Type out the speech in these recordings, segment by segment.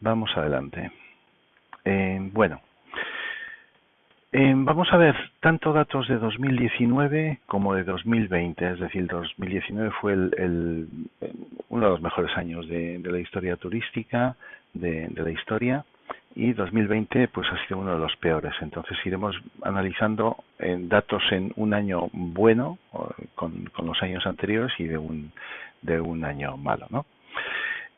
vamos adelante. Bueno, vamos a ver tanto datos de 2019 como de 2020, es decir, 2019 fue uno de los mejores años de la historia turística, de la historia, y 2020 pues ha sido uno de los peores. Entonces iremos analizando datos en un año bueno con los años anteriores y de un año malo, ¿no?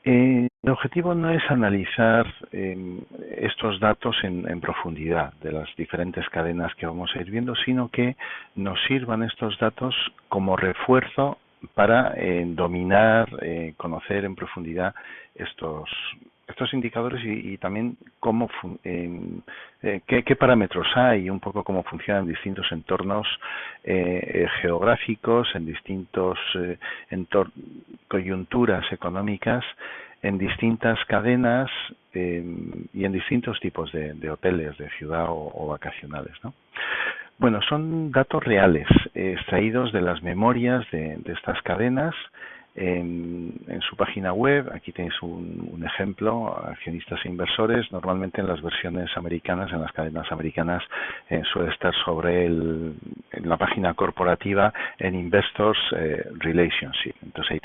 El objetivo no es analizar estos datos en profundidad de las diferentes cadenas que vamos a ir viendo, sino que nos sirvan estos datos como refuerzo para dominar, conocer en profundidad estos indicadores y también qué parámetros hay, un poco cómo funcionan distintos entornos geográficos, en distintos coyunturas económicas, en distintas cadenas y en distintos tipos de hoteles, de ciudad o vacacionales, ¿no? Bueno, son datos reales, extraídos de las memorias de estas cadenas en su página web. Aquí tenéis un ejemplo, accionistas e inversores. Normalmente en las versiones americanas, en las cadenas americanas, suele estar sobre en la página corporativa en Investors Relationship. Entonces ahí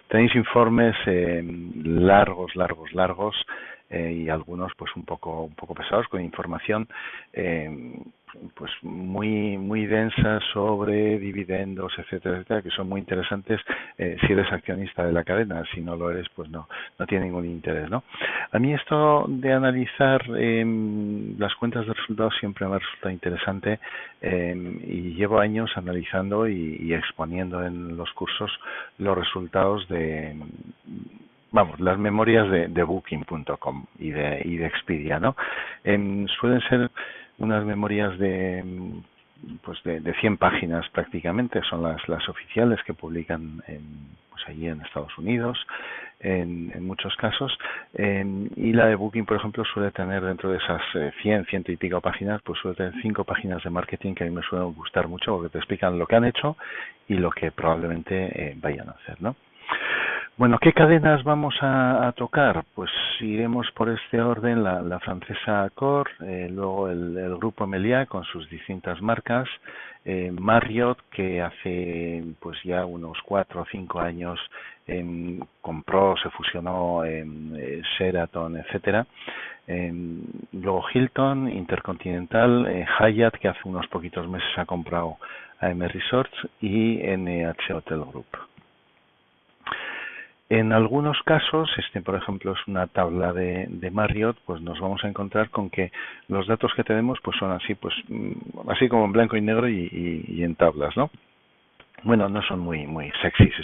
tenéis informes largos y algunos pues un poco pesados, con información pues muy densa sobre dividendos, etcétera, que son muy interesantes si eres accionista de la cadena. Si no lo eres, pues no tiene ningún interés, ¿no? A mí esto de analizar las cuentas de resultados siempre me ha resultado interesante, y llevo años analizando y exponiendo en los cursos los resultados las memorias de Booking.com y de Expedia, ¿no? Suelen ser unas memorias de 100 páginas prácticamente, son las oficiales que publican allí en Estados Unidos en muchos casos, y la de Booking, por ejemplo, suele tener dentro de esas 100 y pico páginas, pues suele tener 5 páginas de marketing que a mí me suelen gustar mucho, porque te explican lo que han hecho y lo que probablemente vayan a hacer, ¿no? Bueno, ¿qué cadenas vamos a tocar? Pues iremos por este orden: la francesa Accor, luego el grupo Meliá con sus distintas marcas, Marriott, que hace pues ya unos 4 o 5 años compró, se fusionó Sheraton, etcétera. Luego Hilton, Intercontinental, Hyatt, que hace unos poquitos meses ha comprado AM Resorts, y NH Hotel Group. En algunos casos, por ejemplo es una tabla de Marriott, pues nos vamos a encontrar con que los datos que tenemos pues son así, pues así como en blanco y negro y en tablas, ¿no? Bueno, no son muy sexys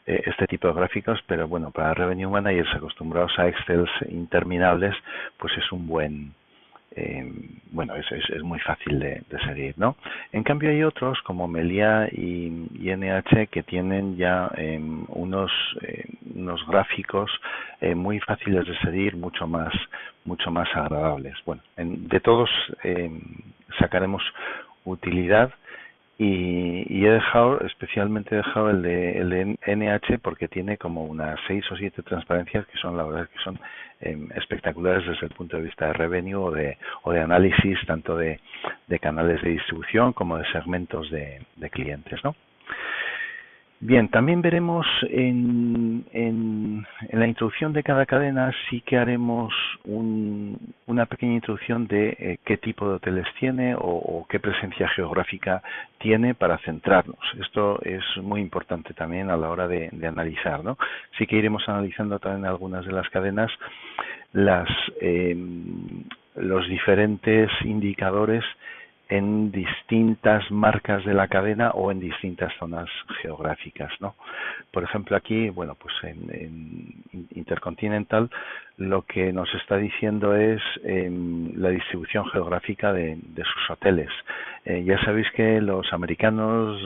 este tipo de gráficos, pero bueno, para Revenue Managers acostumbrados a Excels interminables, pues es un buen es muy fácil de seguir, ¿no? En cambio hay otros como Meliá y NH que tienen ya unos gráficos muy fáciles de seguir, mucho más agradables. Bueno, de todos sacaremos utilidad. Y especialmente he dejado el de NH porque tiene como unas 6 o 7 transparencias que son, la verdad, que son espectaculares desde el punto de vista de revenue o de análisis, tanto de canales de distribución como de segmentos de clientes, ¿no? Bien, también veremos en la introducción de cada cadena, sí que haremos una pequeña introducción de qué tipo de hoteles tiene o qué presencia geográfica tiene, para centrarnos. Esto es muy importante también a la hora de analizar, ¿no? Sí que iremos analizando también algunas de las cadenas, los diferentes indicadores en distintas marcas de la cadena o en distintas zonas geográficas, ¿no? Por ejemplo, aquí, bueno, pues en Intercontinental lo que nos está diciendo es la distribución geográfica de sus hoteles. Ya sabéis que los americanos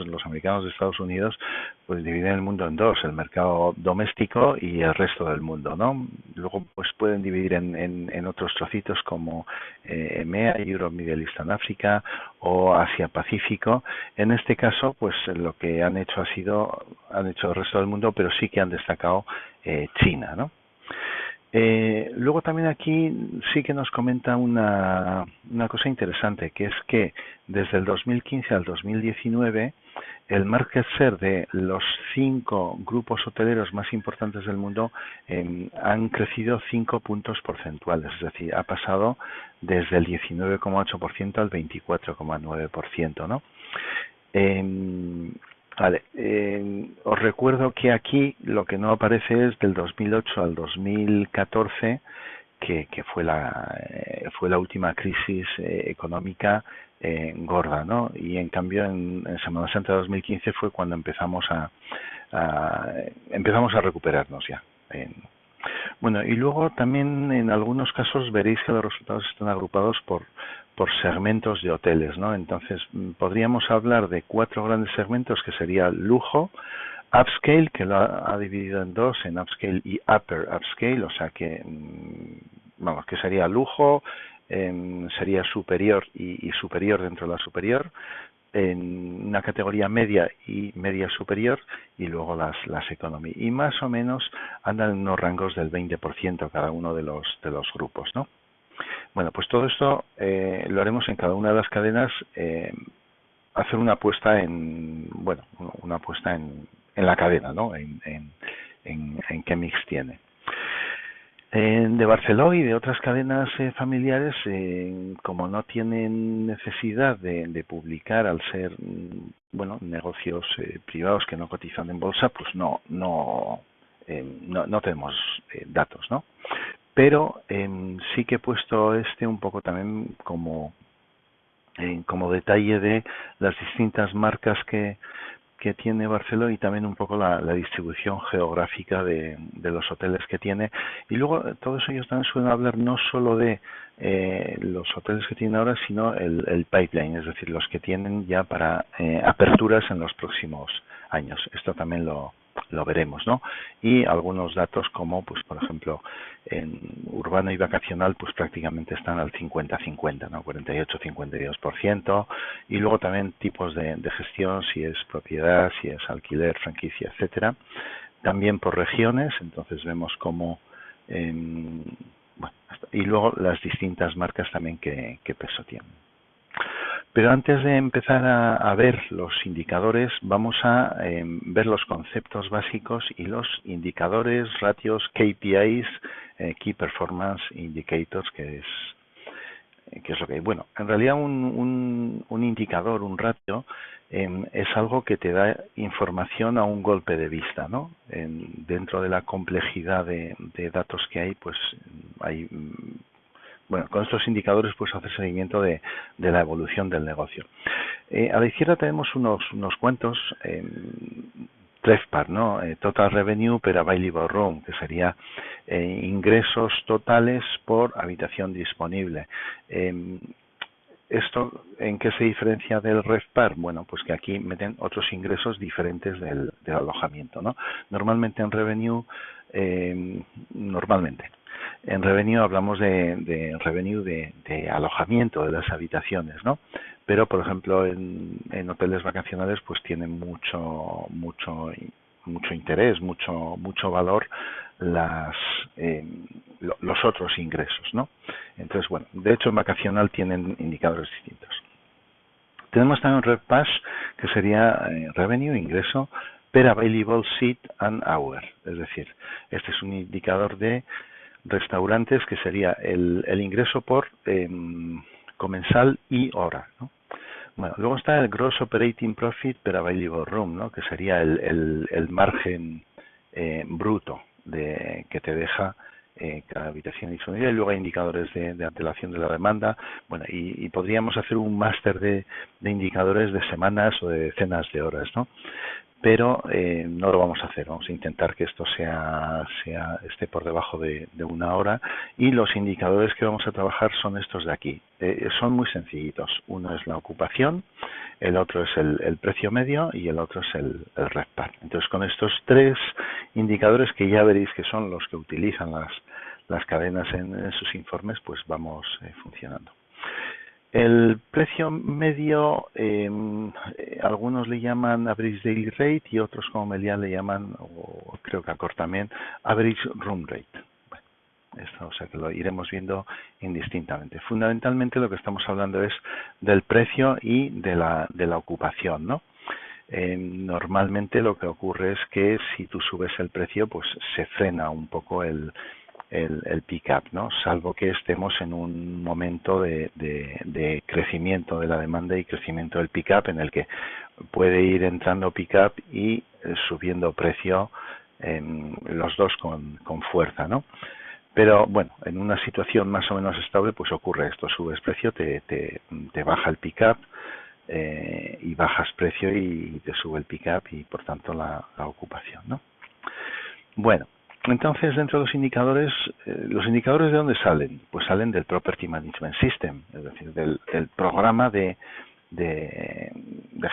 de Estados Unidos pues dividen el mundo en dos: el mercado doméstico y el resto del mundo, ¿no? Luego pues pueden dividir en otros trocitos como EMEA, Europe, Middle East and Africa, o Asia Pacífico. En este caso pues lo que han hecho han hecho el resto del mundo, pero sí que han destacado China, ¿no? Luego también aquí sí que nos comenta una cosa interesante, que es que desde el 2015 al 2019 el market share de los 5 grupos hoteleros más importantes del mundo han crecido 5 puntos porcentuales, es decir, ha pasado desde el 19,8% al 24,9%, ¿no? Eh, Vale, os recuerdo que aquí lo que no aparece es del 2008 al 2014, que fue la última crisis económica gorda, ¿no? Y en cambio en Semana Santa de 2015 fue cuando empezamos a recuperarnos ya. Bueno, y luego también en algunos casos veréis que los resultados están agrupados por segmentos de hoteles, ¿no? Entonces, podríamos hablar de 4 grandes segmentos, que sería lujo, upscale, que lo ha dividido en dos, en upscale y upper upscale, o sea que, vamos, que sería lujo, sería superior y superior dentro de la superior, en una categoría media y media superior, y luego las economy. Y más o menos andan en unos rangos del 20% cada uno de los grupos, ¿no? Bueno, pues todo esto lo haremos en cada una de las cadenas, hacer una apuesta una apuesta en la cadena, ¿no? En qué mix tiene. De Barceló y de otras cadenas familiares, como no tienen necesidad de publicar al ser, negocios privados que no cotizan en bolsa, pues no tenemos datos, ¿no? Pero sí que he puesto un poco también como detalle de las distintas marcas que tiene Barceló, y también un poco la distribución geográfica de los hoteles que tiene. Y luego todos ellos también suelen hablar no solo de los hoteles que tienen ahora, sino el pipeline, es decir, los que tienen ya para aperturas en los próximos años. Esto también lo veremos, ¿no? Y algunos datos como, pues por ejemplo, en urbano y vacacional, pues prácticamente están al 50-50, ¿no? 48-52%, y luego también tipos de gestión, si es propiedad, si es alquiler, franquicia, etcétera. También por regiones, entonces vemos cómo, y luego las distintas marcas también qué peso tienen. Pero antes de empezar a ver los indicadores, vamos a ver los conceptos básicos y los indicadores, ratios, KPIs, Key Performance Indicators, que es lo que hay. Bueno, en realidad un indicador, un ratio, es algo que te da información a un golpe de vista, ¿no? Dentro de la complejidad de datos que hay, pues hay... con estos indicadores pues hacer seguimiento de la evolución del negocio. A la izquierda tenemos unos cuantos, TRevPAR, ¿no? Total Revenue per Available Room, que sería ingresos totales por habitación disponible. ¿Esto en qué se diferencia del RevPAR? Bueno, pues que aquí meten otros ingresos diferentes del alojamiento, ¿no? Normalmente en Revenue, en Revenue hablamos de revenue de alojamiento de las habitaciones, ¿no? Pero, por ejemplo, en hoteles vacacionales pues tienen mucho interés, mucho valor los otros ingresos, ¿no? Entonces, bueno, de hecho en vacacional tienen indicadores distintos. Tenemos también RevPAS, que sería revenue, ingreso, per available seat and hour. Es decir, este es un indicador de restaurantes, que sería el ingreso por comensal y hora, ¿no? Bueno, luego está el Gross Operating Profit per Available Room, ¿no? Que sería el margen bruto que te deja cada habitación disponible. Y luego hay indicadores de antelación de la demanda. Bueno, y podríamos hacer un máster de indicadores de semanas o de decenas de horas, ¿no? Pero no lo vamos a hacer. Vamos a intentar que esto esté por debajo de una hora, y los indicadores que vamos a trabajar son estos de aquí. Son muy sencillitos. Uno es la ocupación, el otro es el precio medio y el otro es el RevPAR. Entonces, con estos 3 indicadores, que ya veréis que son los que utilizan las cadenas en sus informes, pues vamos funcionando. El precio medio, algunos le llaman average daily rate, y otros, como Meliá, le llaman, o creo que Accor también, average room rate. Bueno, Esto, o sea que lo iremos viendo indistintamente. Fundamentalmente lo que estamos hablando es del precio y de la ocupación, ¿no? Normalmente lo que ocurre es que si tú subes el precio, pues se frena un poco el pick-up, ¿no? Salvo que estemos en un momento de crecimiento de la demanda y crecimiento del pick-up, en el que puede ir entrando pick-up y subiendo precio, los dos con fuerza, ¿no? Pero bueno, en una situación más o menos estable, pues ocurre esto: subes precio, te baja el pick-up, y bajas precio y te sube el pick-up y por tanto la ocupación, ¿no? Bueno, entonces dentro de los indicadores ¿de dónde salen? Pues salen del Property Management System, es decir, del programa de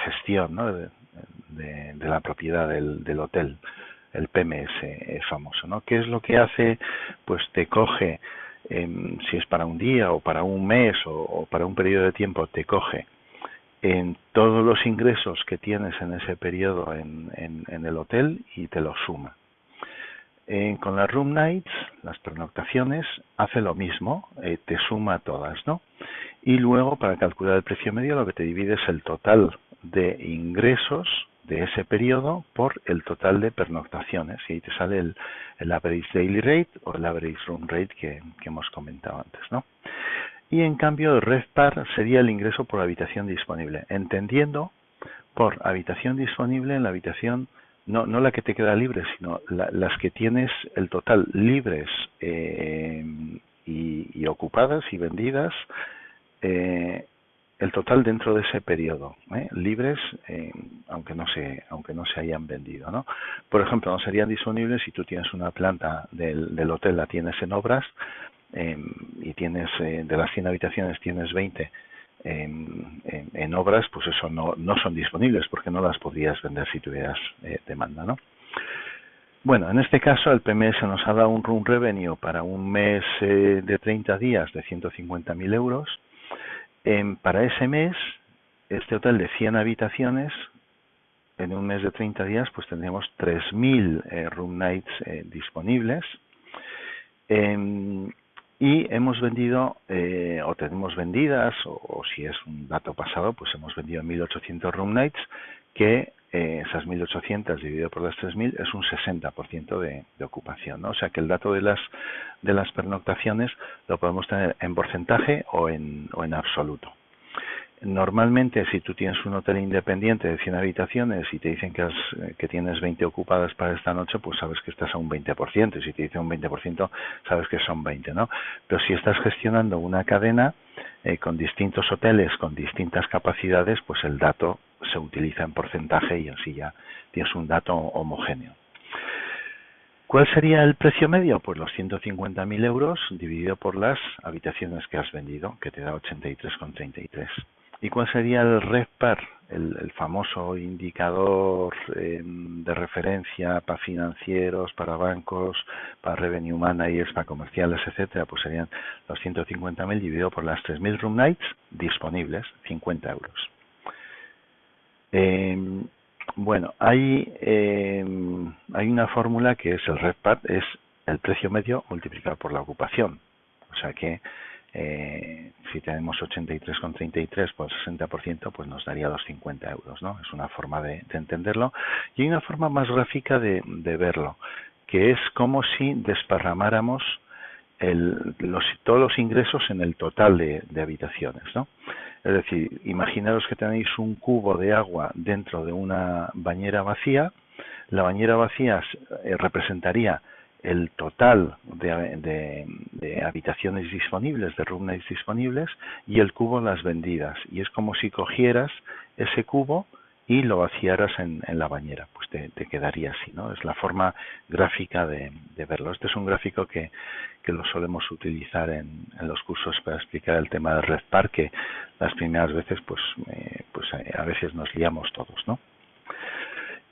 gestión, ¿no? de la propiedad del hotel, el PMS famoso, ¿no? ¿Qué es lo que hace? Pues te coge, si es para un día o para un mes o para un periodo de tiempo, te coge en todos los ingresos que tienes en ese periodo en el hotel y te los suma. Con las room nights, las pernoctaciones, hace lo mismo, te suma todas, ¿no? Y luego, para calcular el precio medio, lo que te divide es el total de ingresos de ese periodo por el total de pernoctaciones, y ahí te sale el average daily rate o el average room rate que hemos comentado antes, ¿no? Y en cambio el RevPAR sería el ingreso por habitación disponible, entendiendo por habitación disponible en la habitación, no la que te queda libre, sino las que tienes el total libres, y ocupadas y vendidas, el total dentro de ese periodo, libres, aunque no se hayan vendido, ¿no? Por ejemplo, no serían disponibles si tú tienes una planta del hotel, la tienes en obras, y tienes, de las 100 habitaciones tienes 20 en obras, pues eso no son disponibles porque no las podrías vender si tuvieras demanda, ¿no? Bueno, en este caso el PMS nos ha dado un room revenue para un mes de 30 días de 150.000 euros. Para ese mes, este hotel de 100 habitaciones, en un mes de 30 días, pues tendríamos 3.000 room nights disponibles. Y hemos vendido, o tenemos vendidas, o si es un dato pasado, pues hemos vendido 1.800 room nights, que esas 1.800 dividido por las 3.000 es un 60% de ocupación, ¿no? O sea que el dato de las pernoctaciones lo podemos tener en porcentaje o en absoluto. Normalmente, si tú tienes un hotel independiente de 100 habitaciones y te dicen que tienes 20 ocupadas para esta noche, pues sabes que estás a un 20%. Y si te dicen un 20%, sabes que son 20, ¿no? Pero si estás gestionando una cadena con distintos hoteles, con distintas capacidades, pues el dato se utiliza en porcentaje y así ya tienes un dato homogéneo. ¿Cuál sería el precio medio? Pues los 150.000 euros dividido por las habitaciones que has vendido, que te da 83,33. ¿Y cuál sería el RevPAR, el famoso indicador de referencia para financieros, para bancos, para revenue managers, para comerciales, etcétera? Pues serían los 150.000 dividido por las 3.000 room nights disponibles, 50 euros. Bueno, hay una fórmula que es el RevPAR, es el precio medio multiplicado por la ocupación. O sea que si tenemos 83,33 por 60%, pues nos daría los 50 euros, ¿no? Es una forma de entenderlo. Y hay una forma más gráfica de verlo, que es como si desparramáramos todos los ingresos en el total de habitaciones, ¿no? Es decir, imaginaros que tenéis un cubo de agua dentro de una bañera vacía. La bañera vacía representaría el total de habitaciones disponibles, de room nights disponibles, y el cubo las vendidas. Y es como si cogieras ese cubo y lo vaciaras en la bañera, pues te quedaría así, ¿no? Es la forma gráfica de verlo. Este es un gráfico que lo solemos utilizar en los cursos para explicar el tema del RevPAR, que las primeras veces pues a veces nos liamos todos, ¿no?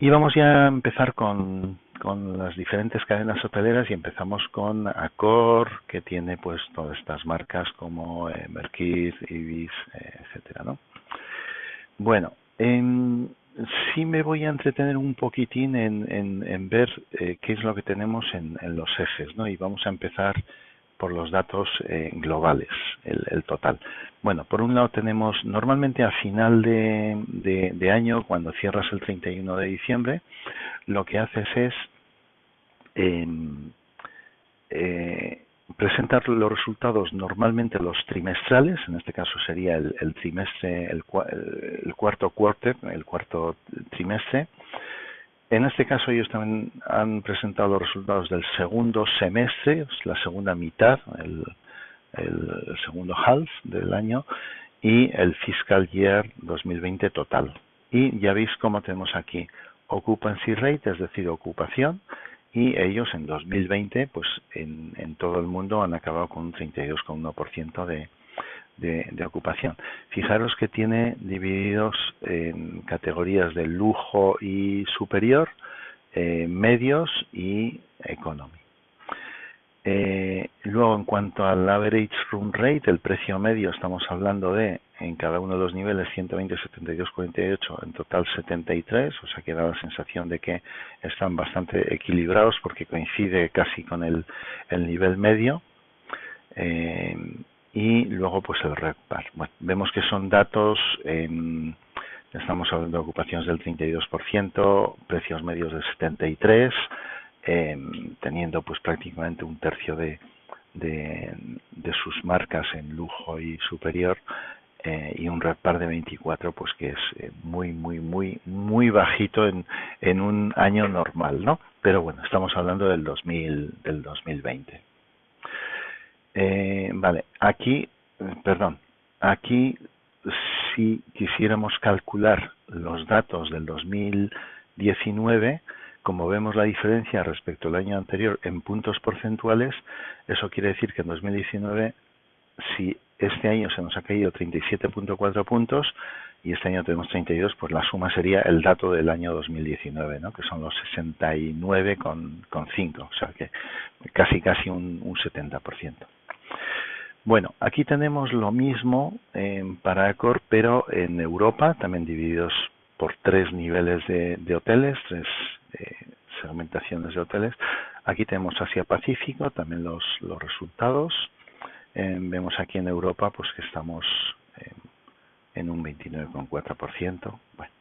Y vamos ya a empezar con las diferentes cadenas hoteleras, y empezamos con Accor, que tiene pues todas estas marcas como Mercure, Ibis, etcétera, ¿no? Bueno, sí me voy a entretener un poquitín en ver qué es lo que tenemos en los ejes, ¿no? Y vamos a empezar por los datos globales, el total. Bueno, por un lado tenemos normalmente a final de año, cuando cierras el 31 de diciembre, lo que haces es presentar los resultados normalmente los trimestrales, en este caso sería el trimestre, el cuarto quarter, el cuarto trimestre. En este caso ellos también han presentado los resultados del segundo semestre, la segunda mitad, el segundo half del año, y el fiscal year 2020 total. Y ya veis cómo tenemos aquí occupancy rate, es decir, ocupación, y ellos en 2020, pues en todo el mundo han acabado con un 32,1% de ocupación. Fijaros que tiene divididos en categorías de lujo y superior, medios y economy. Luego, en cuanto al average room rate, el precio medio, estamos hablando de, en cada uno de los niveles, 120, 72, 48, en total 73, o sea que da la sensación de que están bastante equilibrados porque coincide casi con el nivel medio. Y luego pues el RevPAR. Bueno, vemos que son datos, estamos hablando de ocupaciones del 32%, precios medios del 73%, teniendo pues prácticamente un tercio de sus marcas en lujo y superior, y un RevPAR de 24, pues que es muy bajito en un año normal, ¿no? Pero bueno, estamos hablando del 2020. Vale, aquí si quisiéramos calcular los datos del 2019, como vemos la diferencia respecto al año anterior en puntos porcentuales, eso quiere decir que en 2019, si este año se nos ha caído 37,4 puntos y este año tenemos 32, pues la suma sería el dato del año 2019, ¿no? Que son los 69,5, o sea que casi un 70%. Bueno, aquí tenemos lo mismo para Accor, pero en Europa, también divididos por 3 niveles de hoteles, 3 segmentaciones de hoteles. Aquí tenemos Asia-Pacífico, también los resultados. Vemos aquí en Europa pues que estamos en un 29,4%. Bueno.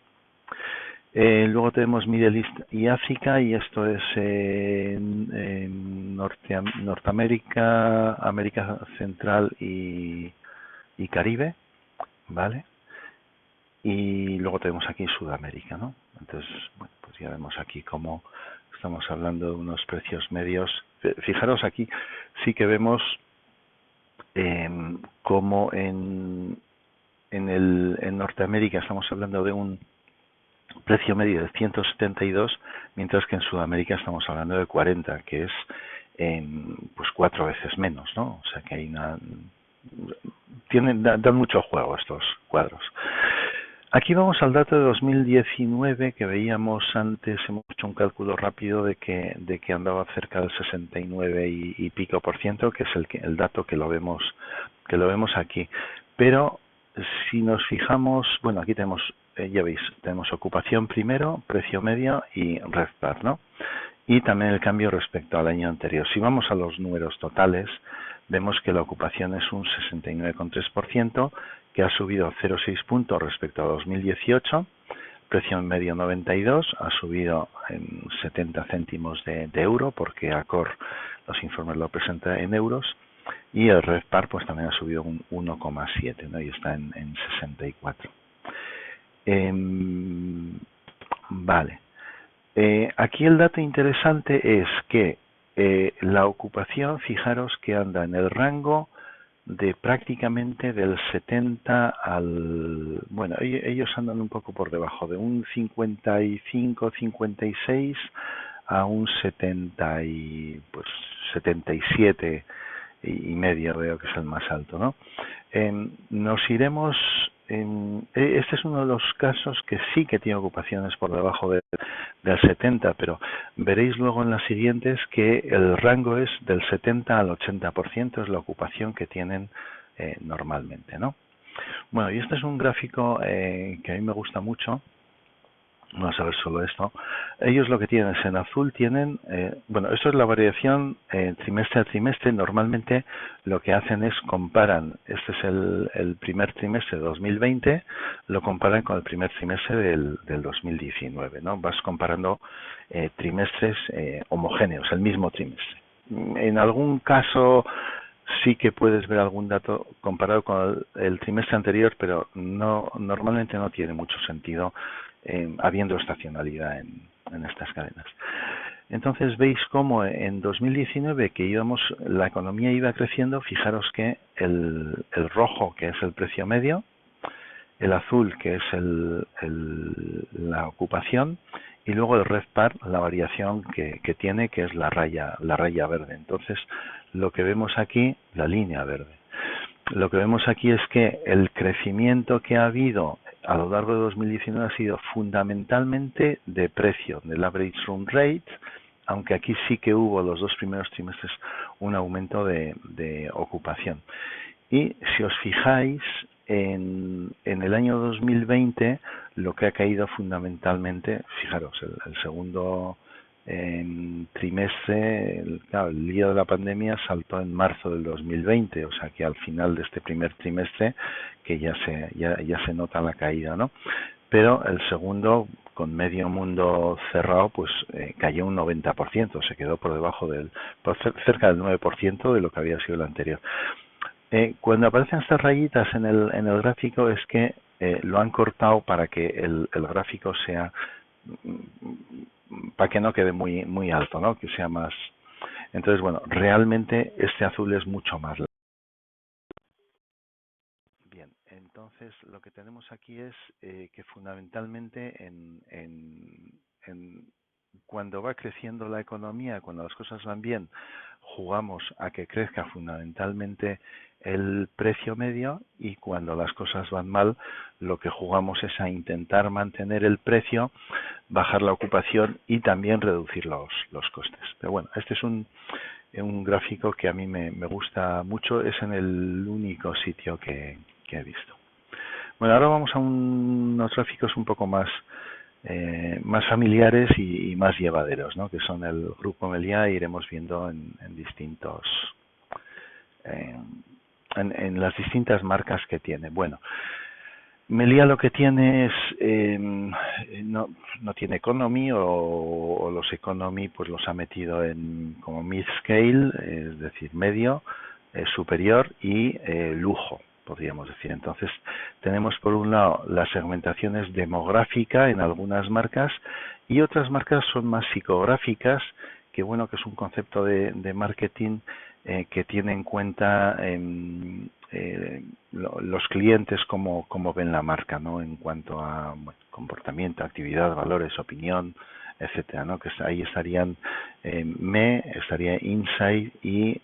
Luego tenemos Middle East y África, y esto es Norteamérica, América Central y Caribe, ¿vale? Y luego tenemos aquí Sudamérica, ¿no? Entonces, bueno, pues ya vemos aquí cómo estamos hablando de unos precios medios. Fijaros aquí, sí que vemos como en Norteamérica estamos hablando de un precio medio de 172, mientras que en Sudamérica estamos hablando de 40, que es pues 4 veces menos, ¿no? O sea que hay dan mucho juego estos cuadros. Aquí vamos al dato de 2019 que veíamos antes. Hemos hecho un cálculo rápido de que andaba cerca del 69 y pico por ciento, que es el dato que lo vemos aquí. Pero si nos fijamos, bueno, aquí tenemos, ya veis, tenemos ocupación primero, precio medio y RevPAR, ¿no? Y también el cambio respecto al año anterior. Si vamos a los números totales, vemos que la ocupación es un 69,3%, que ha subido 0,6 puntos respecto a 2018, precio medio 92, ha subido en 70 céntimos de euro, porque Accor los informes lo presenta en euros, y el RevPAR pues también ha subido un 1,7, ¿no? Y está en 64. Vale. Aquí el dato interesante es que la ocupación, fijaros que anda en el rango de prácticamente del 70 al... Bueno, ellos andan un poco por debajo, de un 55, 56 a un 70 y, pues 77 y medio, veo que es el más alto, ¿no? Nos iremos... este es uno de los casos que sí que tiene ocupaciones por debajo del 70, pero veréis luego en las siguientes que el rango es del 70 al 80%, es la ocupación que tienen normalmente, ¿no? Bueno, y este es un gráfico que a mí me gusta mucho, Vamos a ver solo esto. Ellos lo que tienen es en azul tienen, bueno, esto es la variación trimestre a trimestre. Normalmente lo que hacen es comparan, este es el primer trimestre de 2020, lo comparan con el primer trimestre del 2019, ¿no? Vas comparando trimestres homogéneos, el mismo trimestre. En algún caso sí que puedes ver algún dato comparado con el trimestre anterior, pero no, normalmente no tiene mucho sentido habiendo estacionalidad en estas cadenas. Entonces veis cómo en 2019 que la economía iba creciendo. Fijaros que el rojo, que es el precio medio, el azul, que es la ocupación, y luego el RevPAR, la variación que tiene, que es la raya verde. Entonces, lo que vemos aquí, la línea verde, lo que vemos aquí es que el crecimiento que ha habido a lo largo de 2019 ha sido fundamentalmente de precio, del average room rate, aunque aquí sí que hubo los 2 primeros trimestres un aumento de ocupación. Y si os fijáis, en el año 2020 lo que ha caído fundamentalmente, fijaros, el segundo trimestre, claro, el lío de la pandemia saltó en marzo del 2020, o sea que al final de este primer trimestre que ya se nota la caída, ¿no? Pero el segundo, con medio mundo cerrado, pues cayó un 90%, se quedó por debajo cerca del 9% de lo que había sido el anterior. Cuando aparecen estas rayitas en el gráfico es que lo han cortado para que el gráfico sea, para que no quede muy alto, ¿no? Que sea más. Entonces, bueno, realmente este azul es mucho más largo. Bien, entonces lo que tenemos aquí es que fundamentalmente cuando va creciendo la economía, cuando las cosas van bien, jugamos a que crezca fundamentalmente el precio medio, y cuando las cosas van mal, lo que jugamos es a intentar mantener el precio, bajar la ocupación y también reducir los costes. Pero bueno, este es un gráfico que a mí me gusta mucho, es en el único sitio que he visto. Bueno, ahora vamos a unos gráficos un poco más familiares y más llevaderos, ¿no? Que son el grupo Meliá, e iremos viendo en distintos en las distintas marcas que tiene. Bueno, Meliá lo que tiene es no tiene economy, o los economy pues los ha metido en como mid scale, es decir, medio, superior y lujo, podríamos decir. Entonces tenemos por un lado las segmentaciones demográfica en algunas marcas, y otras marcas son más psicográficas, que bueno, que es un concepto de marketing que tiene en cuenta los clientes cómo ven la marca, ¿no? En cuanto a comportamiento, actividad, valores, opinión, etcétera, ¿no? Que ahí estarían estaría Insight y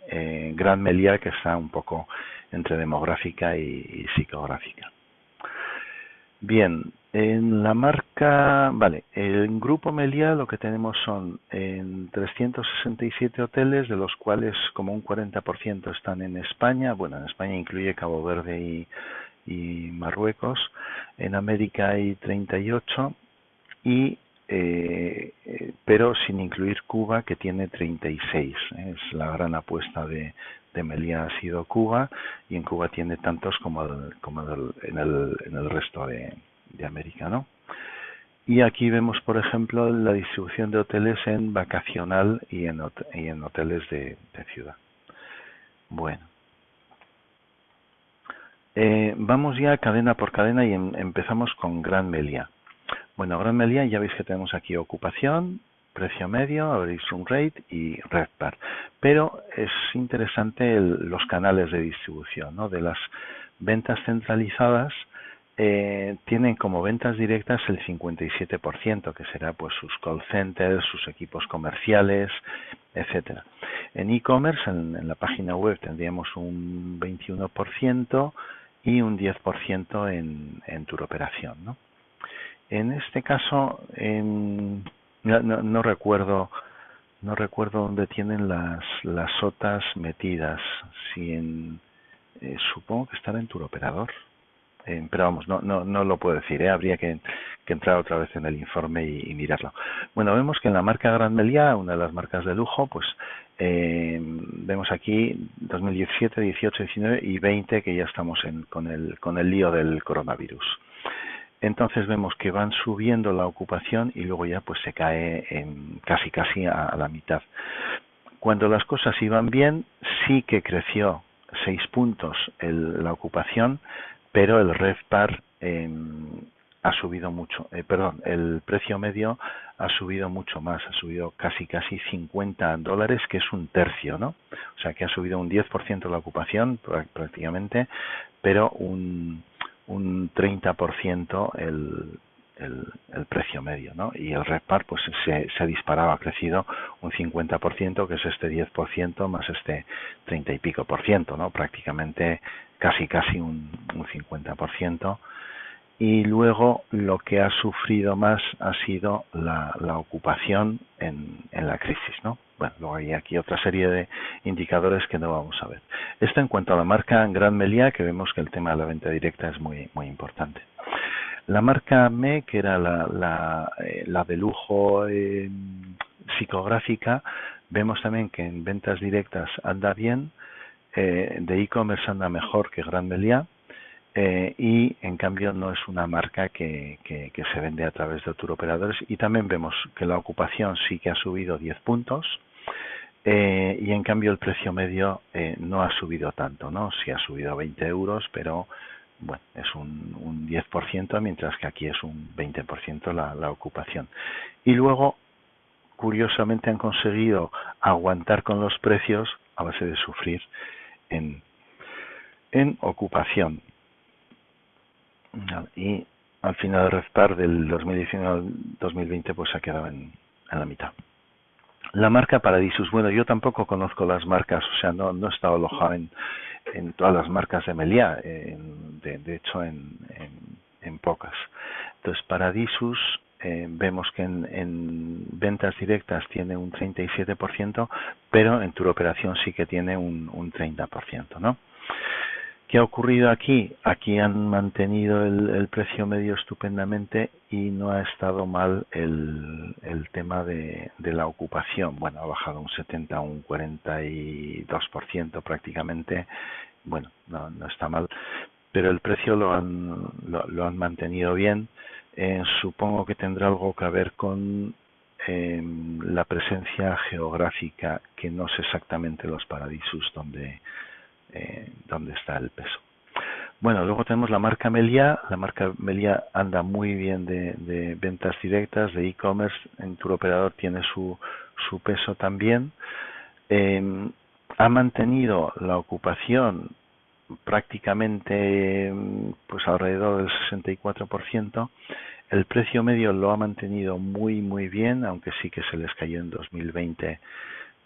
Gran Meliá, que está un poco entre demográfica y psicográfica. Bien, en la marca, vale, en Grupo Meliá lo que tenemos son 367 hoteles, de los cuales como un 40% están en España. Bueno, en España incluye Cabo Verde y Marruecos. En América hay 38, pero sin incluir Cuba, que tiene 36. Es la gran apuesta de Meliá, ha sido Cuba, y en Cuba tiene tantos como en el resto de América, ¿no? Y aquí vemos, por ejemplo, la distribución de hoteles en vacacional y en hoteles de ciudad. Bueno, vamos ya cadena por cadena y empezamos con Gran Meliá. Bueno, Gran Meliá, ya veis que tenemos aquí ocupación, precio medio, average room rate y RevPAR. Pero es interesante los canales de distribución, ¿no? De las ventas centralizadas, tienen como ventas directas el 57%, que será pues sus call centers, sus equipos comerciales, etcétera. En e-commerce, en la página web, tendríamos un 21% y un 10% en turoperación, ¿no? En este caso, no recuerdo dónde tienen las sotas metidas. Si supongo que estará en turoperador. pero vamos, no lo puedo decir, habría que entrar otra vez en el informe y mirarlo. Bueno, vemos que en la marca Gran Meliá, una de las marcas de lujo, pues vemos aquí 2017, 18, 19 y 20 que ya estamos con el lío del coronavirus. Entonces vemos que van subiendo la ocupación y luego ya pues se cae en casi a la mitad. Cuando las cosas iban bien, sí que creció 6 puntos la ocupación, pero el RevPAR ha subido mucho, el precio medio ha subido mucho más, ha subido casi $50, que es un tercio, ¿no? O sea que ha subido un 10% la ocupación prácticamente, pero un 30% el precio medio, ¿no? Y el RevPAR pues se ha disparado, ha crecido un 50%, que es este 10% más este 30 y pico por ciento, ¿no? Prácticamente casi un 50%. Y luego lo que ha sufrido más ha sido la ocupación en la crisis, ¿no? Bueno, luego hay aquí otra serie de indicadores que no vamos a ver. Esto en cuanto a la marca Gran Meliá, que vemos que el tema de la venta directa es muy importante. La marca ME, que era la de lujo psicográfica, vemos también que en ventas directas anda bien, de e-commerce anda mejor que Gran Meliá, y en cambio no es una marca que se vende a través de touroperadores, y también vemos que la ocupación sí que ha subido 10 puntos, y en cambio el precio medio no ha subido tanto, ¿no? Sí ha subido 20 euros, pero bueno, es un 10%, mientras que aquí es un 20% la ocupación. Y luego, curiosamente, han conseguido aguantar con los precios a base de sufrir en ocupación. Y al final el RevPAR del 2019 al 2020 pues se ha quedado en la mitad. La marca Paradisus, bueno, yo tampoco conozco las marcas, o sea, no he estado alojado en todas las marcas de Meliá, de hecho en pocas. Entonces Paradisus vemos que en ventas directas tiene un 37%, pero en touroperación sí que tiene un 30%, ¿no? ¿Qué ha ocurrido aquí? Aquí han mantenido el precio medio estupendamente y no ha estado mal el tema de la ocupación. Bueno, ha bajado un 70 a un 42% prácticamente. Bueno, no está mal, pero el precio lo han mantenido bien. Supongo que tendrá algo que ver con la presencia geográfica, que no sé exactamente los Paradisus donde está el peso. Bueno, luego tenemos la marca Meliá. La marca Meliá anda muy bien de ventas directas, de e-commerce. En touroperador tiene su peso también. Ha mantenido la ocupación prácticamente pues alrededor del 64%. El precio medio lo ha mantenido muy bien, aunque sí que se les cayó en 2020,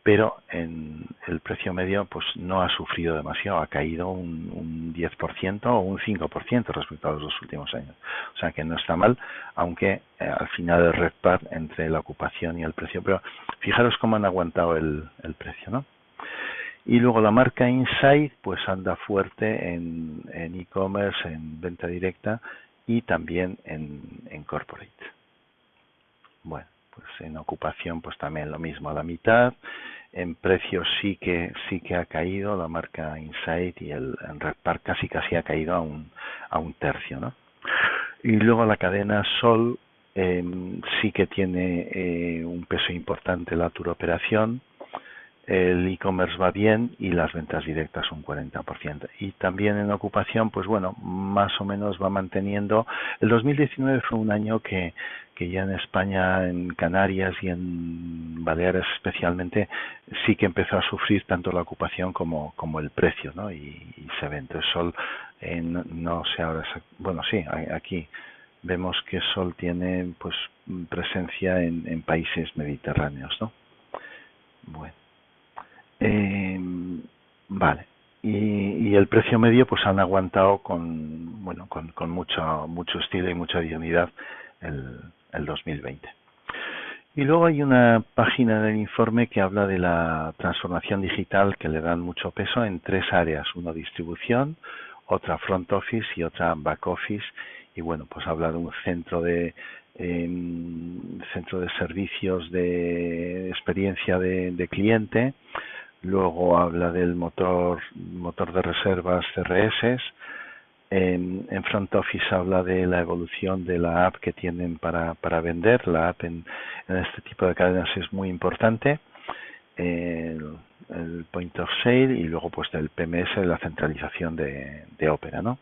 pero en el precio medio pues no ha sufrido demasiado, ha caído un 10% o un 5% respecto a los 2 últimos años. O sea que no está mal, aunque al final el RevPAR entre la ocupación y el precio, pero fijaros cómo han aguantado el precio, ¿no? Y luego la marca Insight pues anda fuerte en e-commerce, en venta directa y también en corporate. Bueno, pues en ocupación pues también lo mismo, a la mitad. En precios sí que ha caído la marca Insight, y el RevPAR casi ha caído a un tercio, ¿no? Y luego la cadena Sol sí que tiene un peso importante la touroperación. El e-commerce va bien y las ventas directas un 40%. Y también en ocupación, pues bueno, más o menos va manteniendo. El 2019 fue un año que ya en España, en Canarias y en Baleares especialmente, sí que empezó a sufrir tanto la ocupación como el precio, ¿no? Y se ve. Entonces Sol, no sé ahora, bueno, sí, aquí vemos que Sol tiene pues presencia en países mediterráneos, ¿no? Bueno. Vale. Y el precio medio pues han aguantado con mucho estilo y mucha dignidad el 2020. Y luego hay una página del informe que habla de la transformación digital, que le dan mucho peso en 3 áreas: uno distribución, otra front office y otra back office, y bueno, pues habla de un centro de servicios de experiencia de cliente. Luego habla del motor de reservas CRS. En front office habla de la evolución de la app que tienen para vender. La app en este tipo de cadenas es muy importante. El point of sale, y luego pues del PMS, la centralización de Opera, ¿no?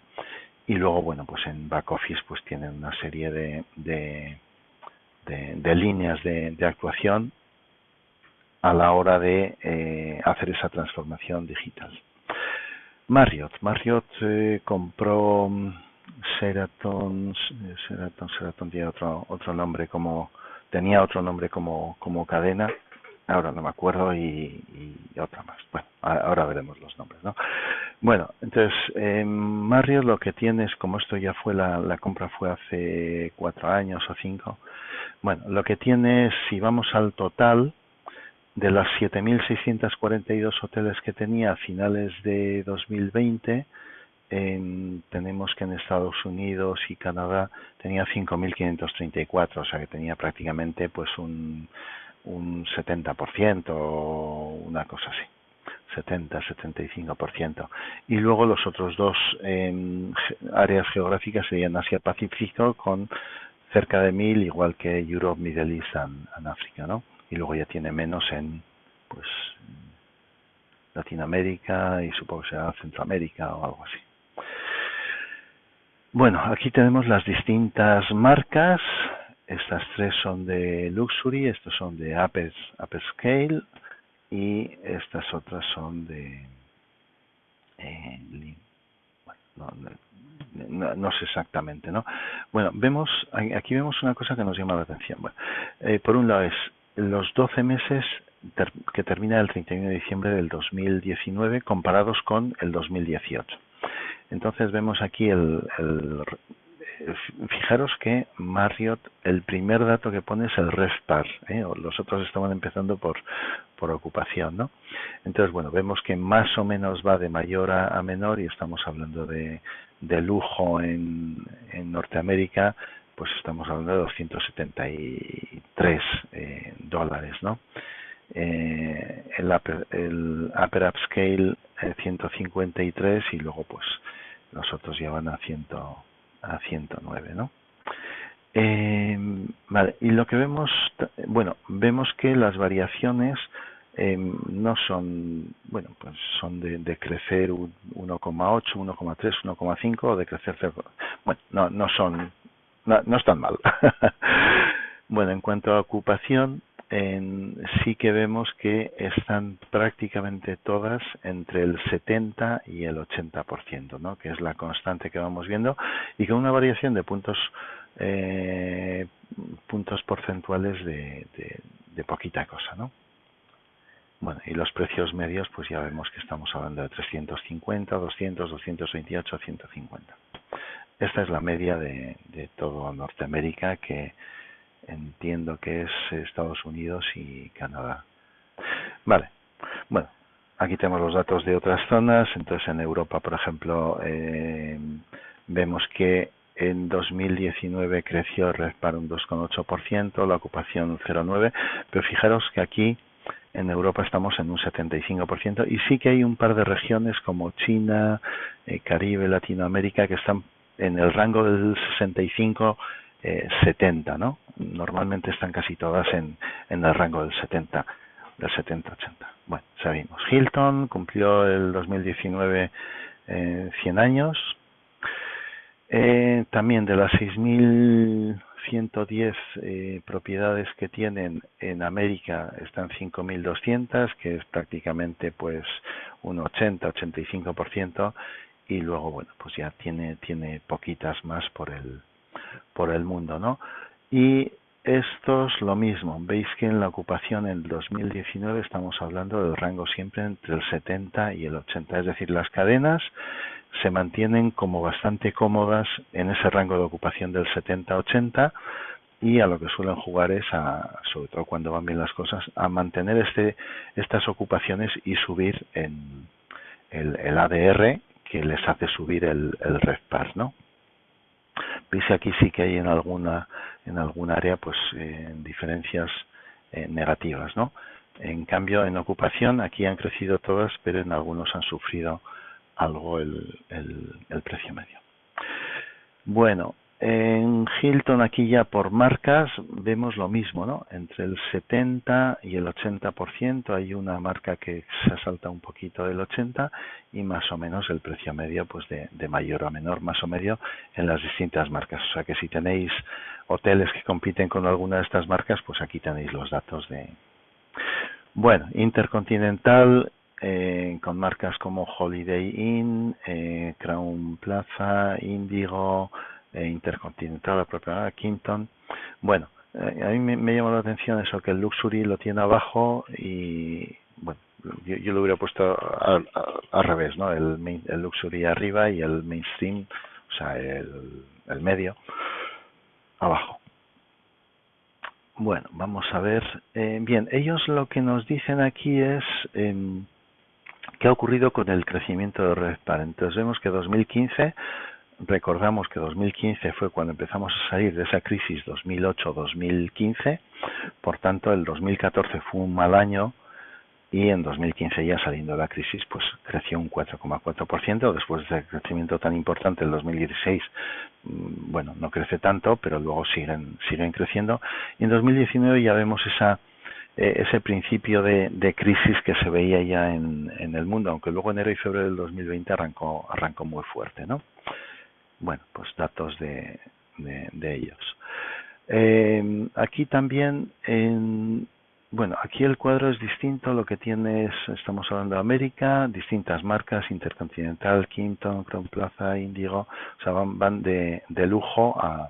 Y luego, bueno, pues en back office pues tienen una serie de líneas de actuación a la hora de hacer esa transformación digital. Marriott compró Sheraton tenía otro nombre tenía otro nombre como cadena, ahora no me acuerdo, y otra más. Bueno, ahora veremos los nombres, ¿no? Bueno, entonces Marriott lo que tiene es, como esto ya fue la compra fue hace 4 años o 5, bueno, lo que tiene es, si vamos al total de las 7.642 hoteles que tenía a finales de 2020, tenemos que en Estados Unidos y Canadá tenía 5.534, o sea que tenía prácticamente pues un 70% o una cosa así, 70-75%. Y luego los otros dos áreas geográficas serían Asia-Pacífico con cerca de 1.000, igual que Europe, Middle East and África, ¿no? Y luego ya tiene menos en pues Latinoamérica y supongo que será Centroamérica o algo así. Bueno, aquí tenemos las distintas marcas. Estas 3 son de Luxury, estos son de Upper Scale, y estas otras son de no sé exactamente, ¿no? Bueno, aquí vemos una cosa que nos llama la atención. Bueno, por un lado es los 12 meses que termina el 31 de diciembre del 2019 comparados con el 2018. Entonces vemos aquí fijaros que Marriott, el primer dato que pone es el RevPAR, los otros estaban empezando por ocupación, ¿no? Entonces, bueno, vemos que más o menos va de mayor a menor, y estamos hablando de lujo en Norteamérica, pues estamos hablando de 273 dólares, ¿no? El upper upscale 153, y luego pues los otros ya van a 109, ¿no? Vale, y lo que vemos, vemos que las variaciones no son, pues son de crecer 1,8, 1,3, 1,5, o de crecer 0. Bueno, no están mal. Bueno, en cuanto a ocupación, sí que vemos que están prácticamente todas entre el 70 y el 80%, ¿no? Que es la constante que vamos viendo, y con una variación de puntos porcentuales de poquita cosa, ¿no? Bueno, y los precios medios, pues ya vemos que estamos hablando de 350, 200, 228, 150. Esta es la media de todo Norteamérica, que entiendo que es Estados Unidos y Canadá. Vale, bueno, aquí tenemos los datos de otras zonas. Entonces, en Europa, por ejemplo, vemos que en 2019 creció el RevPAR un 2,8%, la ocupación 0,9%, pero fijaros que aquí en Europa estamos en un 75%, y sí que hay un par de regiones como China, Caribe, Latinoamérica, que están en el rango del 65-70, ¿no? Normalmente están casi todas en el rango del 70-80. Bueno, seguimos. Hilton cumplió el 2019 100 años. También de las 6.110 propiedades que tienen en América, están 5.200, que es prácticamente pues un 80-85%, y luego, bueno, pues ya tiene poquitas más por el mundo, ¿no? Y estos lo mismo, veis que en la ocupación en 2019 estamos hablando del rango siempre entre el 70 y el 80, es decir, las cadenas se mantienen como bastante cómodas en ese rango de ocupación del 70-80, y a lo que suelen jugar es sobre todo cuando van bien las cosas, a mantener estas ocupaciones y subir en el ADR, que les hace subir el RevPAR, ¿no? Veis que aquí sí que hay en alguna área pues diferencias negativas, ¿no? En cambio, en ocupación aquí han crecido todas, pero en algunos han sufrido algo el precio medio. Bueno, en Hilton aquí ya por marcas vemos lo mismo, ¿no? Entre el 70 y el 80% hay una marca que se salta un poquito del 80 y más o menos el precio medio pues de mayor a menor, más o menos en las distintas marcas. O sea que si tenéis hoteles que compiten con alguna de estas marcas, pues aquí tenéis los datos de... Bueno, Intercontinental con marcas como Holiday Inn, Crown Plaza, Indigo, Intercontinental, la propia Kimpton. Bueno, a mí me llamó la atención eso, que el Luxury lo tiene abajo y, bueno, yo lo hubiera puesto al revés, ¿no? El Luxury arriba y el Mainstream, o sea, el medio, abajo. Bueno, vamos a ver. Bien, ellos lo que nos dicen aquí es qué ha ocurrido con el crecimiento de RevPAR. Entonces vemos que 2015, recordamos que 2015 fue cuando empezamos a salir de esa crisis 2008-2015, por tanto el 2014 fue un mal año y en 2015 ya saliendo de la crisis pues creció un 4,4%. Después de ese crecimiento tan importante el 2016 bueno, no crece tanto, pero luego siguen creciendo, y en 2019 ya vemos ese principio de crisis que se veía ya en el mundo, aunque luego enero y febrero del 2020 arrancó muy fuerte, ¿no? Bueno, pues datos de ellos. Aquí también bueno, aquí el cuadro es distinto, lo que tiene es, estamos hablando de América, distintas marcas, Intercontinental, Kimpton, Crown Plaza, Indigo, o sea, van de lujo a,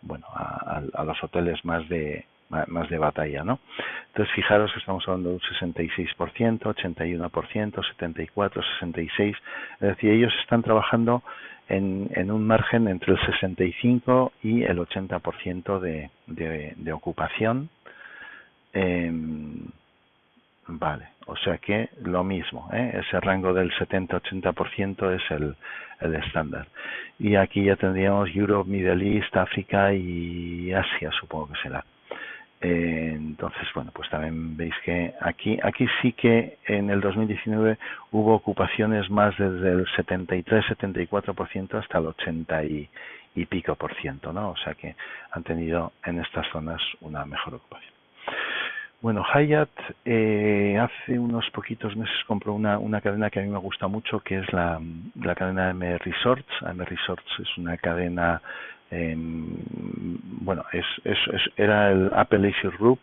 bueno, a los hoteles más de batalla, ¿no? Entonces, fijaros que estamos hablando de un 66%, 81%, 74%, 66%, es decir, ellos están trabajando en un margen entre el 65 y el 80% de ocupación. Vale, o sea que lo mismo, ese rango del 70-80% es el estándar. Y aquí ya tendríamos Europe, Middle East, África y Asia, supongo que será. Entonces, bueno, pues también veis que aquí sí que en el 2019 hubo ocupaciones más desde el 73-74% hasta el 80 y pico por ciento, ¿no? O sea que han tenido en estas zonas una mejor ocupación. Bueno, Hyatt hace unos poquitos meses compró una cadena que a mí me gusta mucho, que es la cadena AM Resorts. AM Resorts es una cadena, bueno, era el Apple Leisure Group,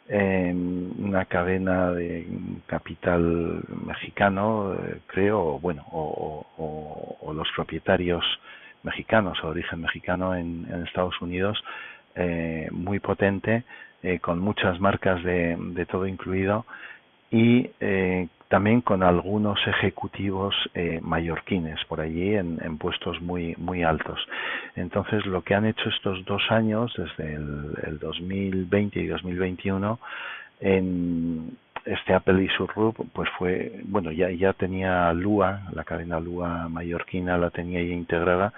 una cadena de capital mexicano, creo, bueno, o los propietarios mexicanos o de origen mexicano en Estados Unidos, muy potente, con muchas marcas de todo incluido y también con algunos ejecutivos mallorquines por allí en puestos muy altos. Entonces lo que han hecho estos 2 años, desde el 2020 y 2021, en este Apple Leisure Group, pues fue, bueno, ya tenía Lua, la cadena Lua mallorquina la tenía ya integrada,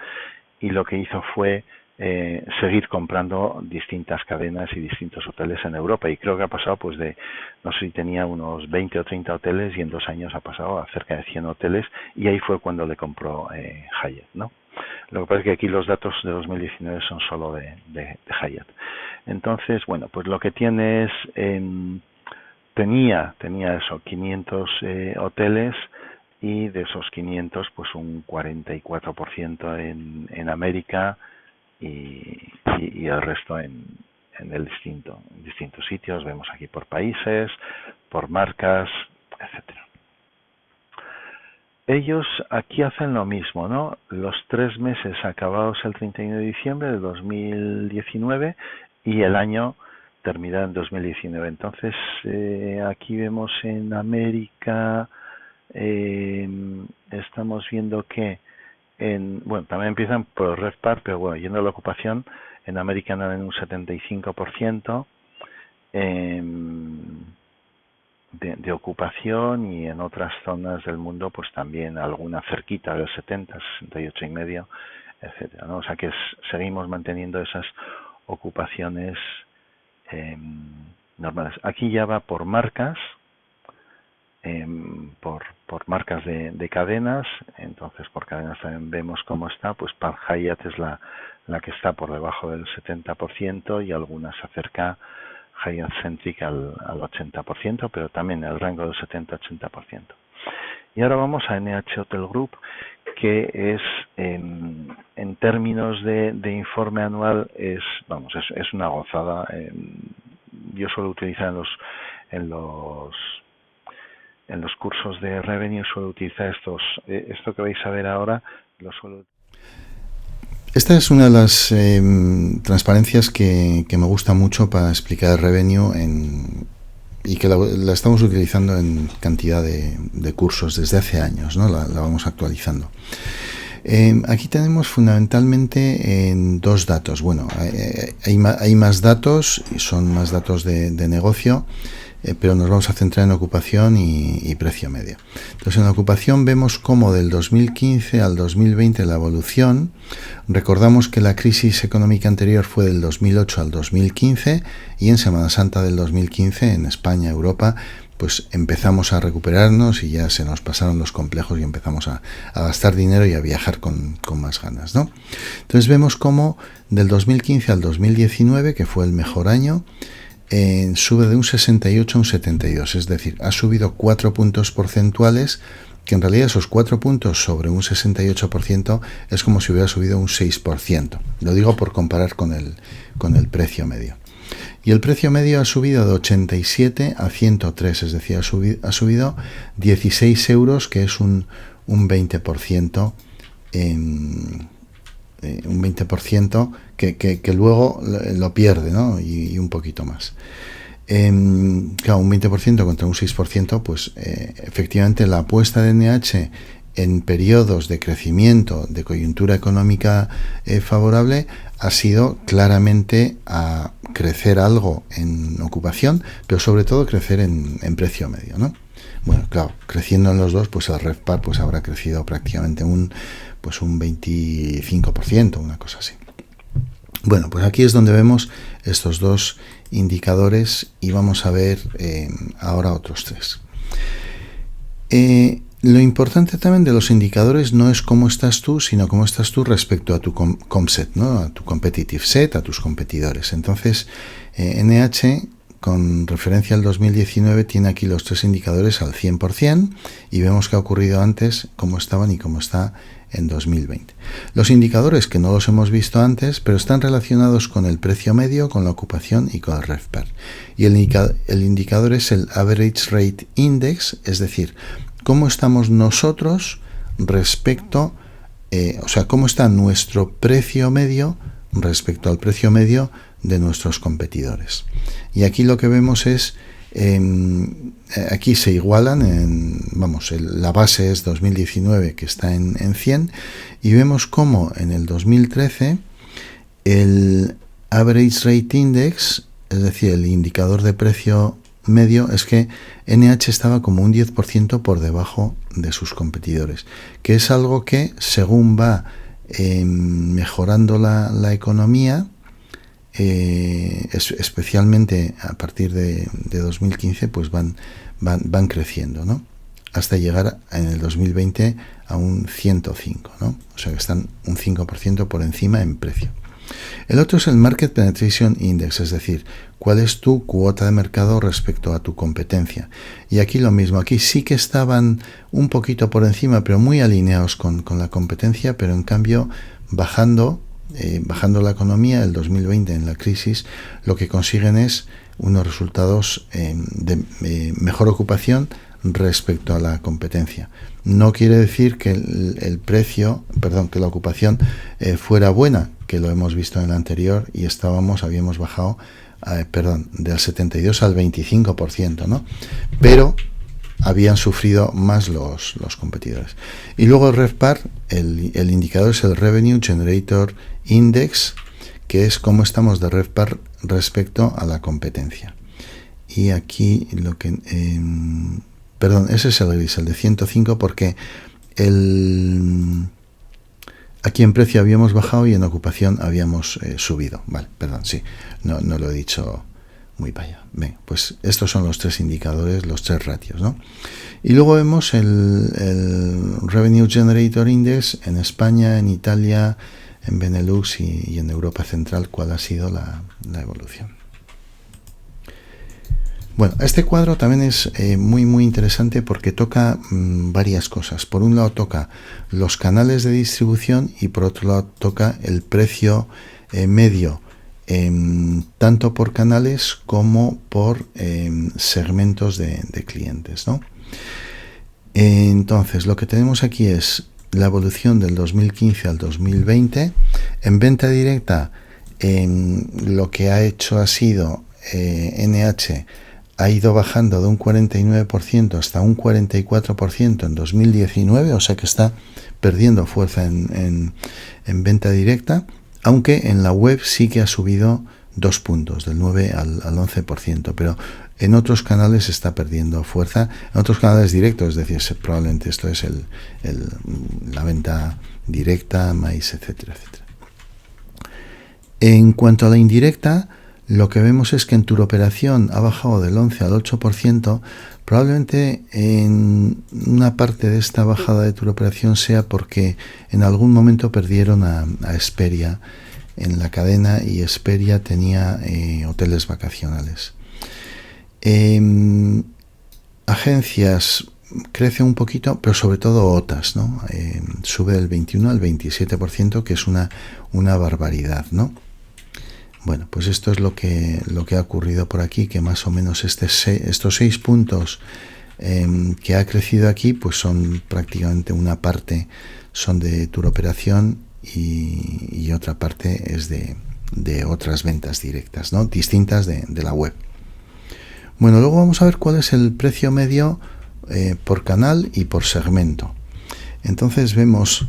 y lo que hizo fue seguir comprando distintas cadenas y distintos hoteles en Europa, y creo que ha pasado pues de, no sé si tenía unos 20 o 30 hoteles y en 2 años ha pasado a cerca de 100 hoteles, y ahí fue cuando le compró Hyatt, ¿no? Lo que pasa es que aquí los datos de 2019 son solo de Hyatt. Entonces, bueno, pues lo que tiene es, tenía eso, 500 hoteles, y de esos 500 pues un 44% en América y el resto en distintos sitios. Vemos aquí por países, por marcas, etcétera. Ellos aquí hacen lo mismo, ¿no? Los 3 meses acabados el 31 de diciembre de 2019 y el año terminado en 2019. Entonces, aquí vemos en América, estamos viendo que bueno, también empiezan por RevPAR, pero bueno, yendo a la ocupación, en América andan en un 75%, de ocupación, y en otras zonas del mundo pues también alguna cerquita del 70, 68,5, etcétera, ¿no? O sea que seguimos manteniendo esas ocupaciones normales. Aquí ya va por marcas, por marcas de cadenas. Entonces por cadenas también vemos cómo está. Pues Park Hyatt es la que está por debajo del 70%, y algunas se acerca Hyatt Centric al 80%, pero también en el rango del 70-80%. Y ahora vamos a NH Hotel Group, que es en términos de informe anual es una gozada. Yo suelo utilizar en los cursos de revenue, suelo utilizar esto que vais a ver ahora, lo suelo. Esta es una de las transparencias que me gusta mucho para explicar el revenue y que la estamos utilizando en cantidad de cursos desde hace años, ¿no? La vamos actualizando. Aquí tenemos fundamentalmente dos datos. Bueno, hay más datos, y son más datos de negocio, pero nos vamos a centrar en ocupación y precio medio. Entonces, en ocupación vemos cómo del 2015 al 2020 la evolución. Recordamos que la crisis económica anterior fue del 2008 al 2015, y en Semana Santa del 2015 en España, Europa, pues empezamos a recuperarnos y ya se nos pasaron los complejos y empezamos a gastar dinero y a viajar con más ganas, ¿no? Entonces vemos cómo del 2015 al 2019, que fue el mejor año, sube de un 68 a un 72, es decir, ha subido 4 puntos porcentuales, que en realidad esos 4 puntos sobre un 68% es como si hubiera subido un 6%. Lo digo por comparar con el precio medio. Y el precio medio ha subido de 87 a 103, es decir, ha subido 16 euros, que es un 20%, un 20% que luego lo pierde, ¿no? Y un poquito más. Claro, un 20% contra un 6%, pues efectivamente la apuesta de NH en periodos de crecimiento, de coyuntura económica favorable, ha sido claramente a crecer algo en ocupación, pero sobre todo crecer en precio medio, ¿no? Bueno, claro, creciendo en los dos, pues el RevPAR pues habrá crecido prácticamente un 25%, una cosa así. Bueno, pues aquí es donde vemos estos dos indicadores, y vamos a ver ahora otros tres. Lo importante también de los indicadores no es cómo estás tú, sino cómo estás tú respecto a tu comset, ¿no? A tu competitive set, a tus competidores. Entonces, NH, con referencia al 2019, tiene aquí los tres indicadores al 100%, y vemos qué ha ocurrido antes, cómo estaban y cómo está en 2020. Los indicadores, que no los hemos visto antes, pero están relacionados con el precio medio, con la ocupación y con el RevPAR. Y el indicador es el Average Rate Index, es decir, cómo estamos nosotros respecto, cómo está nuestro precio medio respecto al precio medio de nuestros competidores. Y aquí lo que vemos es, aquí se igualan, la base es 2019, que está en 100, y vemos cómo en el 2013 el Average Rate Index, es decir, el indicador de precio medio, es que NH estaba como un 10% por debajo de sus competidores, que es algo que, según va mejorando la economía, especialmente a partir de 2015, pues van creciendo, ¿no? Hasta llegar en el 2020 a un 105, ¿no? O sea que están un 5% por encima en precio. El otro es el Market Penetration Index, es decir, cuál es tu cuota de mercado respecto a tu competencia. Y aquí lo mismo, aquí sí que estaban un poquito por encima, pero muy alineados con la competencia, pero en cambio bajando la economía. El 2020, en la crisis, lo que consiguen es unos resultados de mejor ocupación respecto a la competencia. No quiere decir que que la ocupación fuera buena, que lo hemos visto en el anterior, y habíamos bajado del 72 al 25%, ¿no? Pero habían sufrido más los competidores. Y luego el RevPAR, el indicador es el Revenue Generator Index, que es cómo estamos de RevPAR respecto a la competencia. y aquí lo que... perdón, ese es el gris, el de 105, porque aquí en precio habíamos bajado y en ocupación habíamos subido. Vale, perdón, sí, no lo he dicho muy para allá. Bien, pues estos son los tres indicadores, los tres ratios, ¿no? Y luego vemos el Revenue Generator Index en España, en Italia, en Benelux y en Europa Central, cuál ha sido la evolución. Bueno, este cuadro también es muy interesante porque toca varias cosas. Por un lado toca los canales de distribución y por otro lado toca el precio medio, tanto por canales como por segmentos de clientes, ¿no? Entonces, lo que tenemos aquí es la evolución del 2015 al 2020. En venta directa, lo que ha hecho ha sido NH ha ido bajando de un 49% hasta un 44% en 2019, o sea que está perdiendo fuerza en venta directa, aunque en la web sí que ha subido 2 puntos, del 9 al 11%, pero en otros canales está perdiendo fuerza, en otros canales directos, es decir, probablemente esto es la venta directa, maíz, etcétera, etcétera. En cuanto a la indirecta, lo que vemos es que en turoperación ha bajado del 11 al 8%, probablemente en una parte de esta bajada de turoperación sea porque en algún momento perdieron a Hesperia en la cadena y Hesperia tenía hoteles vacacionales. Agencias crece un poquito, pero sobre todo OTAs, ¿no? Sube del 21 al 27%, que es una barbaridad, ¿no? Bueno, pues esto es lo que ha ocurrido por aquí, que más o menos estos 6 puntos que ha crecido aquí, pues son prácticamente una parte son de turoperación y otra parte es de otras ventas directas, ¿no? Distintas de la web. Bueno, luego vamos a ver cuál es el precio medio por canal y por segmento. Entonces vemos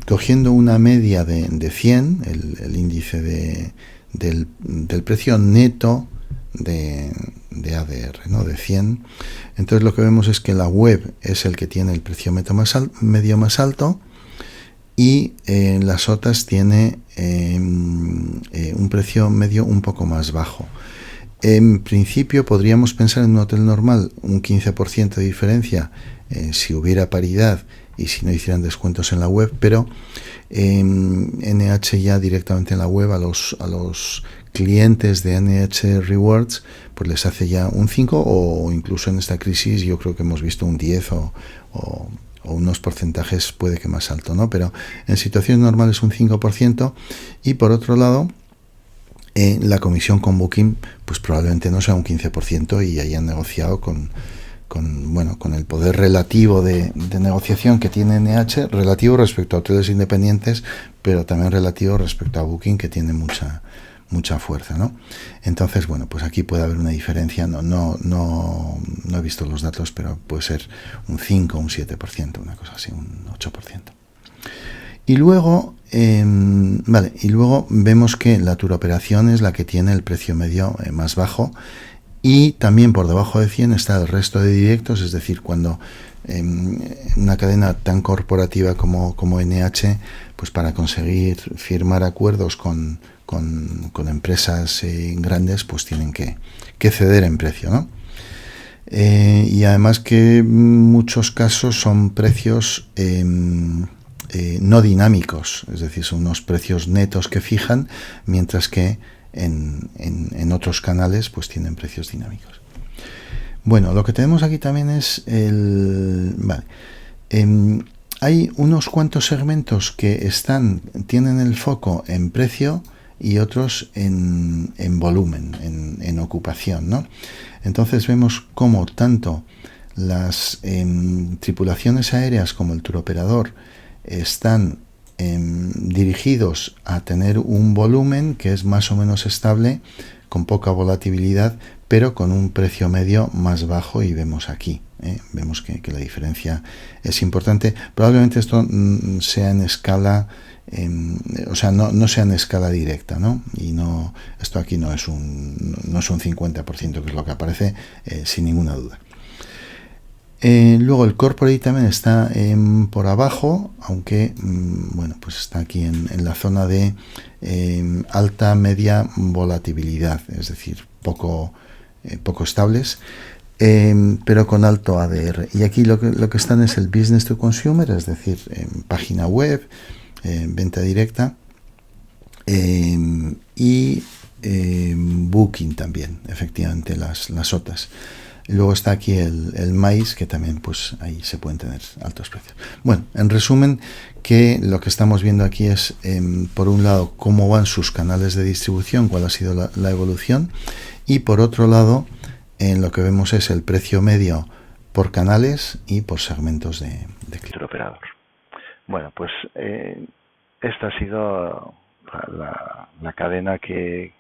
cogiendo una media de 100, el índice del precio neto de ADR, ¿no? De 100. Entonces lo que vemos es que la web es el que tiene el precio medio más alto y las OTAs tiene un precio medio un poco más bajo. En principio podríamos pensar en un hotel normal un 15% de diferencia si hubiera paridad y si no hicieran descuentos en la web, pero NH ya directamente en la web a los clientes de NH Rewards pues les hace ya un 5 o incluso en esta crisis yo creo que hemos visto un 10 o unos porcentajes puede que más alto, ¿no? Pero en situaciones normales un 5% y por otro lado la comisión con Booking pues probablemente no sea un 15% y hayan negociado con el poder relativo de negociación que tiene NH, relativo respecto a hoteles independientes, pero también relativo respecto a Booking, que tiene mucha fuerza, ¿no? Entonces, bueno, pues aquí puede haber una diferencia, no he visto los datos, pero puede ser un 5, un 7%, una cosa así, un 8%. Y luego, luego vemos que la turoperación es la que tiene el precio medio más bajo, y también por debajo de 100 está el resto de directos, es decir, cuando una cadena tan corporativa como NH, pues para conseguir firmar acuerdos con empresas grandes, pues tienen que ceder en precio, ¿no? Y además que en muchos casos son precios no dinámicos, es decir, son unos precios netos que fijan, mientras que en otros canales pues tienen precios dinámicos. Bueno, lo que tenemos aquí también es hay unos cuantos segmentos que tienen el foco en precio y otros en volumen, en ocupación, ¿no? Entonces vemos cómo tanto las tripulaciones aéreas como el turoperador están dirigidos a tener un volumen que es más o menos estable, con poca volatilidad, pero con un precio medio más bajo, y vemos aquí, vemos que la diferencia es importante. Probablemente esto sea en escala o sea, no sea en escala directa, ¿no? Y no, esto aquí no es un 50%, que es lo que aparece, sin ninguna duda. Luego el corporate también está por abajo, aunque bueno, pues está aquí en la zona de alta media volatilidad, es decir, poco estables, pero con alto ADR. Y aquí lo que están es el business to consumer, es decir, página web, venta directa, y booking también, efectivamente, las OTAs. Luego está aquí el maíz, que también pues ahí se pueden tener altos precios. Bueno, en resumen, que lo que estamos viendo aquí es, por un lado, cómo van sus canales de distribución, cuál ha sido la evolución, y por otro lado, lo que vemos es el precio medio por canales y por segmentos de cliente. Operador. Bueno, pues esta ha sido la cadena que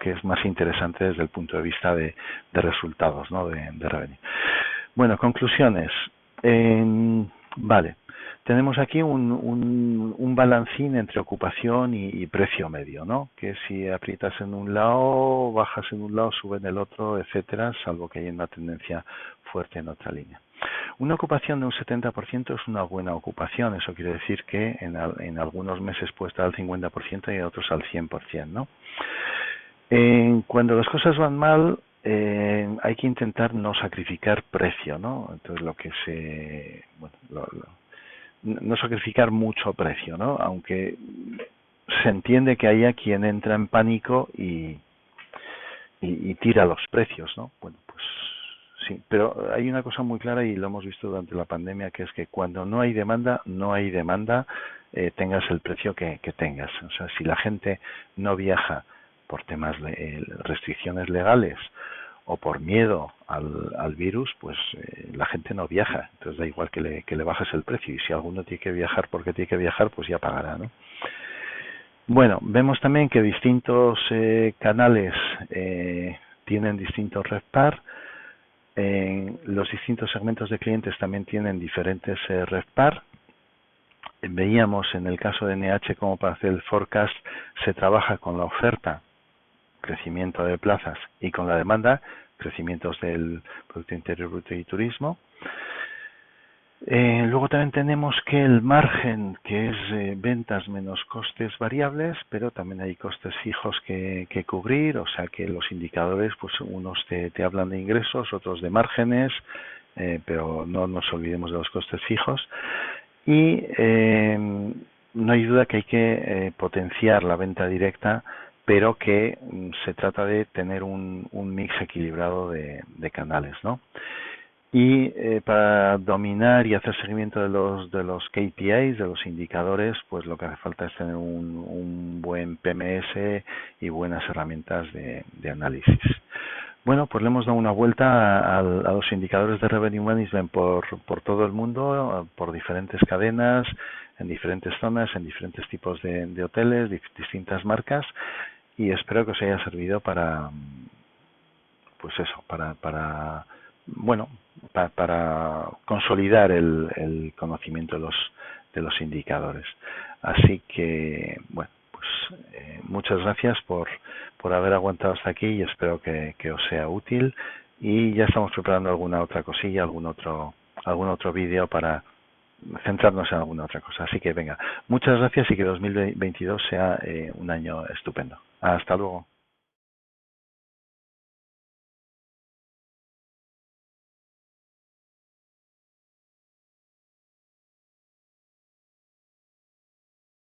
es más interesante desde el punto de vista de resultados, ¿no? de revenue. Bueno, conclusiones. Vale, tenemos aquí un balancín entre ocupación y precio medio, ¿no? Que si aprietas en un lado, bajas en un lado, sube en el otro, etcétera, salvo que haya una tendencia fuerte en otra línea. Una ocupación de un 70% es una buena ocupación. Eso quiere decir que en algunos meses puede estar al 50% y en otros al 100%, ¿no? Cuando las cosas van mal, hay que intentar no sacrificar precio, ¿no? Entonces no sacrificar mucho precio, ¿no? Aunque se entiende que haya quien entra en pánico y tira los precios, ¿no? Bueno, pues sí, pero hay una cosa muy clara y lo hemos visto durante la pandemia, que es que cuando no hay demanda, tengas el precio que tengas. O sea, si la gente no viaja por temas de restricciones legales o por miedo al virus, pues la gente no viaja. Entonces da igual que le bajes el precio, y si alguno tiene que viajar porque tiene que viajar, pues ya pagará, ¿no? Bueno, vemos también que distintos canales tienen distintos RevPAR. Los distintos segmentos de clientes también tienen diferentes RevPAR. Veíamos en el caso de NH, como para hacer el forecast, se trabaja con la oferta, crecimiento de plazas, y con la demanda, crecimientos del Producto Interior Bruto y turismo. Luego también tenemos que el margen, que es ventas menos costes variables, pero también hay costes fijos que cubrir, o sea que los indicadores, pues unos te hablan de ingresos, otros de márgenes, pero no nos olvidemos de los costes fijos. Y no hay duda que hay que potenciar la venta directa, pero que se trata de tener un mix equilibrado de canales, ¿no? Y para dominar y hacer seguimiento de los KPIs, de los indicadores, pues lo que hace falta es tener un buen PMS y buenas herramientas de análisis. Bueno, pues le hemos dado una vuelta a los indicadores de Revenue Management por todo el mundo, por diferentes cadenas, en diferentes zonas, en diferentes tipos de hoteles, distintas marcas, y espero que os haya servido para consolidar el conocimiento de los indicadores. Así que, bueno, pues muchas gracias por haber aguantado hasta aquí, y espero que os sea útil, y ya estamos preparando alguna otra cosilla, algún otro vídeo para centrarnos en alguna otra cosa. Así que venga, muchas gracias y que 2022 sea un año estupendo. Hasta luego.